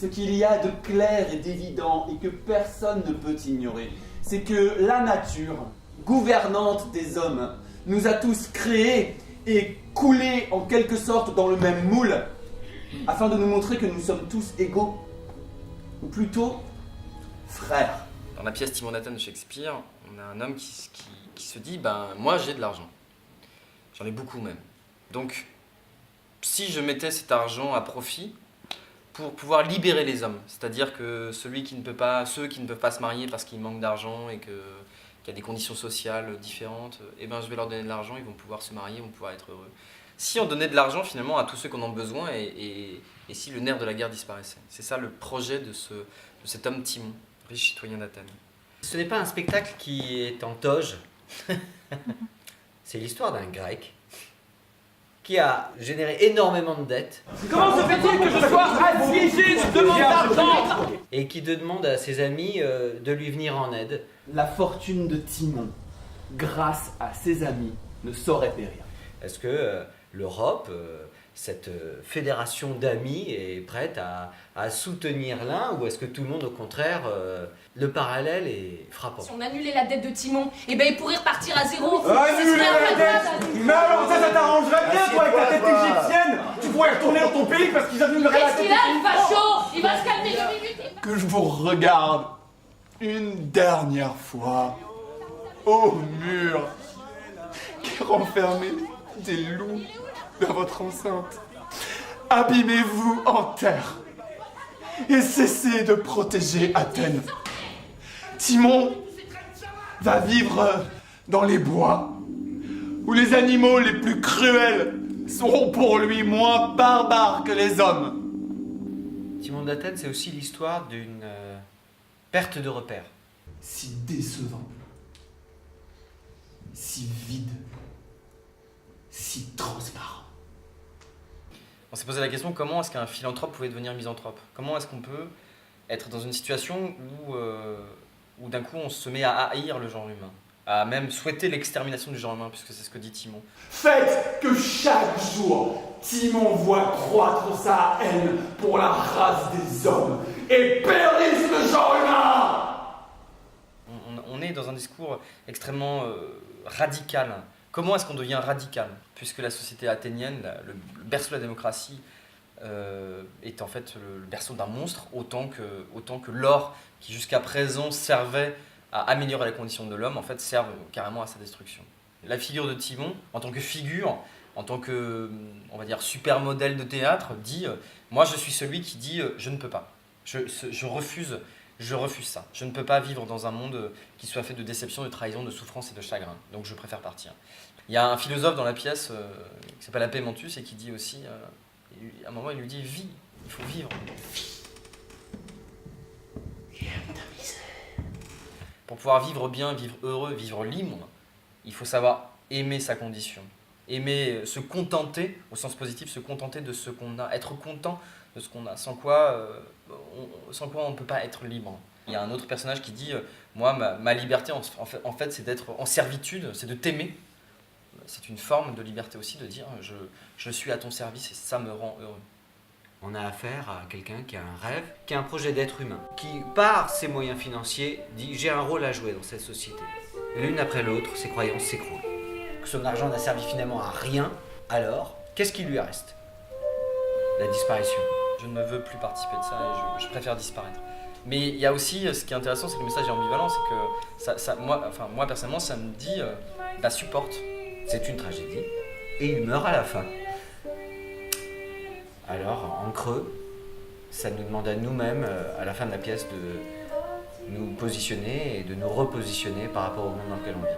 ce qu'il y a de clair et d'évident et que personne ne peut ignorer, c'est que la nature, gouvernante des hommes, nous a tous créés et coulés en quelque sorte dans le même moule, afin de nous montrer que nous sommes tous égaux, ou plutôt frères. Dans la pièce Timon d'Athènes de Shakespeare, on a un homme qui se dit moi j'ai de l'argent. J'en ai beaucoup même. Donc, si je mettais cet argent à profit pour pouvoir libérer les hommes, c'est-à-dire que ceux qui ne peuvent pas se marier parce qu'ils manquent d'argent et qu'il y a des conditions sociales différentes, je vais leur donner de l'argent, ils vont pouvoir se marier, ils vont pouvoir être heureux. Si on donnait de l'argent finalement à tous ceux qui en ont besoin et si le nerf de la guerre disparaissait. C'est ça le projet de cet homme Timon, riche citoyen d'Athènes. Ce n'est pas un spectacle qui est en toge. C'est l'histoire d'un Grec qui a généré énormément de dettes. Comment se fait-il que je sois assiégé de demandes d'argent Et qui demande à ses amis de lui venir en aide. La fortune de Timon, grâce à ses amis, ne saurait périr. Est-ce que l'Europe, cette fédération d'amis, est prête à soutenir l'un, ou est-ce que tout le monde, au contraire, le parallèle est frappant? Si on annulait la dette de Timon, il pourrait repartir à zéro. Annuler la dette? Mais alors ça t'arrangerait bien, toi, avec ta tête égyptienne. Tu pourrais retourner dans ton pays parce qu'ils annuleraient la Qu'est-ce dette. qu'il a, le facho? Il va se calmer 2 minutes. Que je vous regarde une dernière fois au mur qui renfermait des loups dans votre enceinte. Abîmez-vous en terre et cessez de protéger Athènes. Timon va vivre dans les bois où les animaux les plus cruels seront pour lui moins barbares que les hommes. Timon d'Athènes, c'est aussi l'histoire d'une perte de repères. Si décevant, si vide, si transparent. On s'est posé la question, comment est-ce qu'un philanthrope pouvait devenir misanthrope? Comment est-ce qu'on peut être dans une situation où d'un coup on se met à haïr le genre humain, à même souhaiter l'extermination du genre humain, puisque c'est ce que dit Timon. Faites que chaque jour, Timon voit croître sa haine pour la race des hommes et périsse le genre humain. On est dans un discours extrêmement radical. Comment est-ce qu'on devient radical? Puisque la société athénienne, le berceau de la démocratie, est en fait le berceau d'un monstre, autant que l'or qui jusqu'à présent servait à améliorer les conditions de l'homme, en fait servent carrément à sa destruction. La figure de Timon, en tant que figure, en tant que, on va dire, super modèle de théâtre, dit moi je suis celui qui dit je ne peux pas, je refuse ça. Je ne peux pas vivre dans un monde qui soit fait de déception, de trahison, de souffrance et de chagrin. Donc je préfère partir. Il y a un philosophe dans la pièce qui s'appelle Apémentus et qui dit aussi, à un moment il lui dit vis, il faut vivre. Pour pouvoir vivre bien, vivre heureux, vivre libre, il faut savoir aimer sa condition. Aimer, se contenter, au sens positif, se contenter de ce qu'on a, être content de ce qu'on a, sans quoi on ne peut pas être libre. Il y a un autre personnage qui dit moi, ma liberté, en fait, c'est d'être en servitude, c'est de t'aimer. C'est une forme de liberté aussi, de dire je suis à ton service et ça me rend heureux. On a affaire à quelqu'un qui a un rêve, qui a un projet d'être humain, qui, par ses moyens financiers, dit « j'ai un rôle à jouer dans cette société ». L'une après l'autre, ses croyances s'écroulent. Que son argent n'a servi finalement à rien, alors, qu'est-ce qui lui reste? La disparition. Je ne veux plus participer de ça et je préfère disparaître. Mais il y a aussi, ce qui est intéressant, c'est que le message est ambivalent, c'est que moi personnellement, ça me dit supporte. C'est une tragédie, et il meurt à la fin. Alors, en creux, ça nous demande à nous-mêmes, à la fin de la pièce, de nous positionner et de nous repositionner par rapport au monde dans lequel on vit.